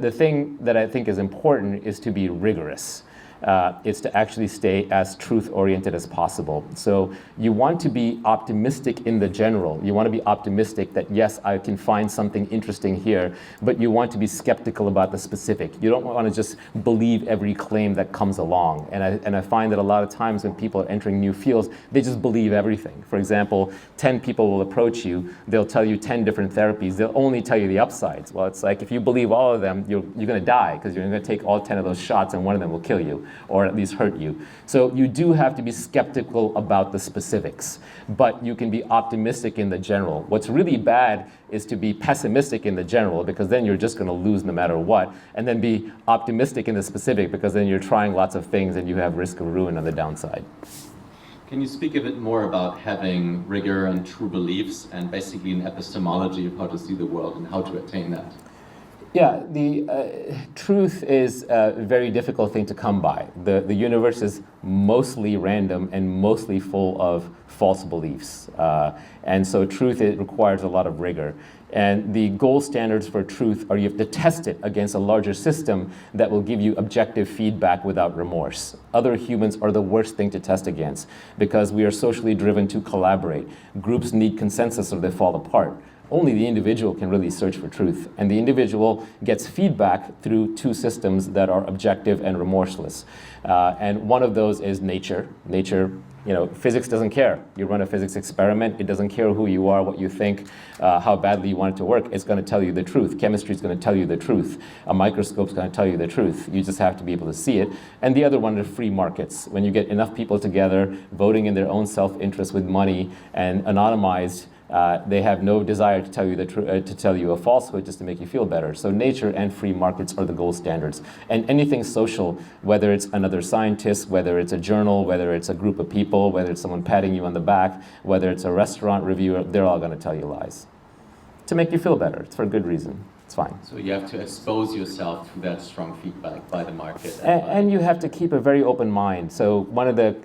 The thing that I think is important is to be rigorous. It's to actually stay as truth-oriented as possible. So you want to be optimistic in the general. You want to be optimistic that, yes, I can find something interesting here, but you want to be skeptical about the specific. You don't want to just believe every claim that comes along. And I find that a lot of times when people are entering new fields, they just believe everything. For example, 10 people will approach you. They'll tell you 10 different therapies. They'll only tell you the upsides. Well, it's like if you believe all of them, you're going to die because you're going to take all 10 of those shots and one of them will kill you, or at least hurt you. So you do have to be skeptical about the specifics, but you can be optimistic in the general. What's really bad is to be pessimistic in the general, because then you're just going to lose no matter what, and then be optimistic in the specific, because then you're trying lots of things and you have risk of ruin on the downside. Can you speak a bit more about having rigor and true beliefs and basically an epistemology of how to see the world and how to attain that? Yeah, the truth is a very difficult thing to come by. The universe is mostly random and mostly full of false beliefs. And so truth, it requires a lot of rigor. And the gold standards for truth are you have to test it against a larger system that will give you objective feedback without remorse. Other humans are the worst thing to test against because we are socially driven to collaborate. Groups need consensus or they fall apart. Only the individual can really search for truth. And the individual gets feedback through two systems that are objective and remorseless. And one of those is nature. Nature, physics doesn't care. You run a physics experiment, it doesn't care who you are, what you think, how badly you want it to work. It's going to tell you the truth. Chemistry is going to tell you the truth. A microscope is going to tell you the truth. You just have to be able to see it. And the other one are free markets. When you get enough people together, voting in their own self-interest with money and anonymized, they have no desire to tell you to tell you a falsehood just to make you feel better. So nature and free markets are the gold standards. And anything social, whether it's another scientist, whether it's a journal, whether it's a group of people, whether it's someone patting you on the back, whether it's a restaurant reviewer, they're all going to tell you lies to make you feel better. It's for a good reason. It's fine. So you have to expose yourself to that strong feedback by the market. And you have to keep a very open mind. So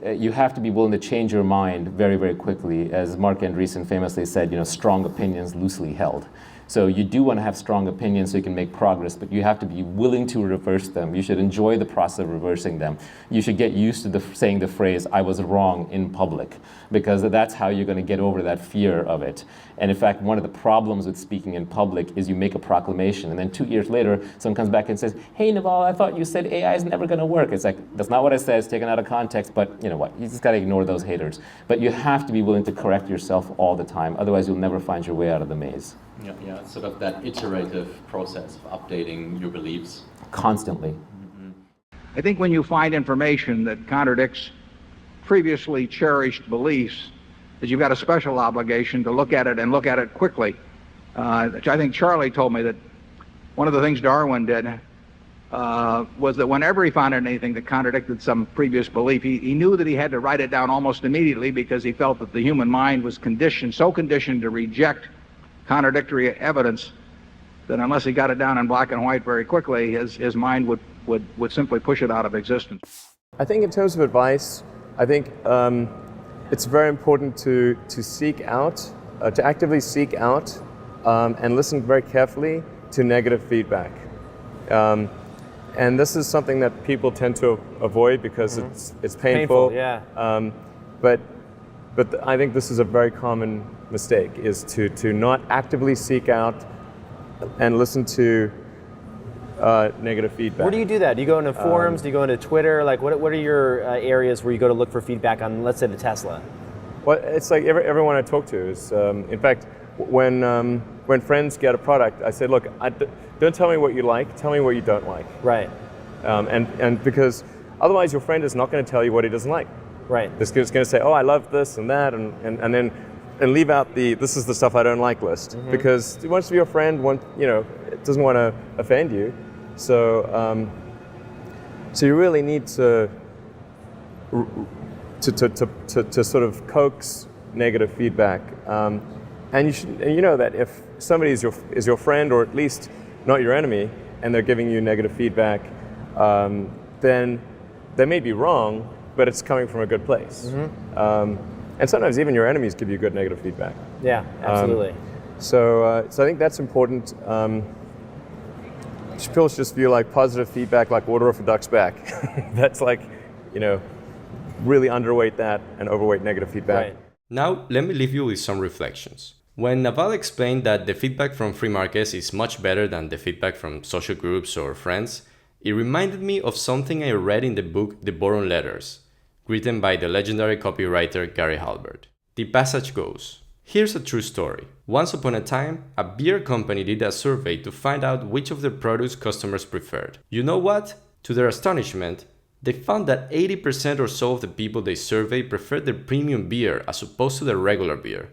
you have to be willing to change your mind very, very quickly. As Mark Andreessen famously said, strong opinions loosely held. So you do want to have strong opinions so you can make progress, but you have to be willing to reverse them. You should enjoy the process of reversing them. You should get used to saying the phrase, "I was wrong" in public, because that's how you're going to get over that fear of it. And in fact, one of the problems with speaking in public is you make a proclamation, and then 2 years later, someone comes back and says, "Hey, Naval, I thought you said AI is never going to work." It's like, that's not what I said. It's taken out of context, but you know what? You just got to ignore those haters. But you have to be willing to correct yourself all the time. Otherwise, you'll never find your way out of the maze. Yeah, sort of that iterative process of updating your beliefs. Constantly. Mm-hmm. I think when you find information that contradicts previously cherished beliefs, that you've got a special obligation to look at it and look at it quickly. I think Charlie told me that one of the things Darwin did was that whenever he found anything that contradicted some previous belief, he knew that he had to write it down almost immediately, because he felt that the human mind was so conditioned to reject contradictory evidence that unless he got it down in black and white very quickly, his mind would simply push it out of existence. I think in terms of advice, I think it's very important to seek out, to actively seek out and listen very carefully to negative feedback. And this is something that people tend to avoid because it's painful. Yeah. But I think this is a very common mistake, is to not actively seek out and listen to negative feedback. Where do you do that? Do you go into forums? Do you go into Twitter? Like, what are your areas where you go to look for feedback on, let's say, the Tesla? Well, it's like everyone I talk to is, in fact, when friends get a product, I say, look, don't tell me what you like, tell me what you don't like. Right. And because otherwise your friend is not going to tell you what he doesn't like. Right. He's going to say, oh, I love this and that, and then leave out this is the stuff I don't like list, because he wants to be your friend, it doesn't want to offend you. So you really need to sort of coax negative feedback, and you know that if somebody is your friend, or at least not your enemy, and they're giving you negative feedback, then they may be wrong, but it's coming from a good place. And sometimes even your enemies give you good negative feedback. Yeah, absolutely. So I think that's important. people just view like positive feedback like water off a duck's back. That's like, really underweight that and overweight negative feedback. Right. Now, let me leave you with some reflections. When Naval explained that the feedback from free markets is much better than the feedback from social groups or friends, it reminded me of something I read in the book The Boron Letters, written by the legendary copywriter Gary Halbert. The passage goes, "Here's a true story. Once upon a time, a beer company did a survey to find out which of their products customers preferred. You know what? To their astonishment, they found that 80% or so of the people they surveyed preferred their premium beer as opposed to their regular beer.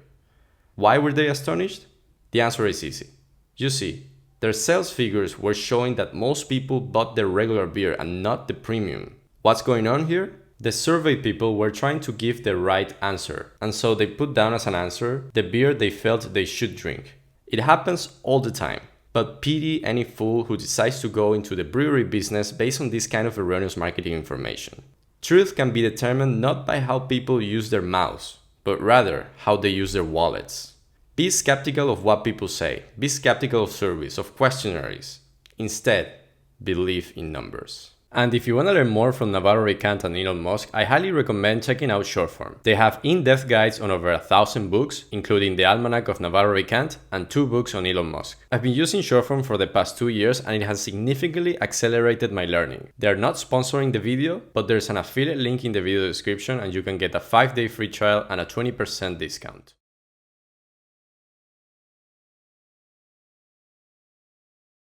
Why were they astonished? The answer is easy. You see, their sales figures were showing that most people bought their regular beer and not the premium. What's going on here? The survey people were trying to give the right answer, and so they put down as an answer the beer they felt they should drink. It happens all the time, but pity any fool who decides to go into the brewery business based on this kind of erroneous marketing information. Truth can be determined not by how people use their mouths, but rather how they use their wallets. Be skeptical of what people say. Be skeptical of surveys, of questionnaires. Instead, believe in numbers. And if you want to learn more from Naval Ravikant and Elon Musk, I highly recommend checking out Shortform. They have in-depth guides on over 1,000 books, including the Almanac of Naval Ravikant and 2 books on Elon Musk. I've been using Shortform for the past 2 years and it has significantly accelerated my learning. They're not sponsoring the video, but there's an affiliate link in the video description and you can get a 5-day free trial and a 20% discount.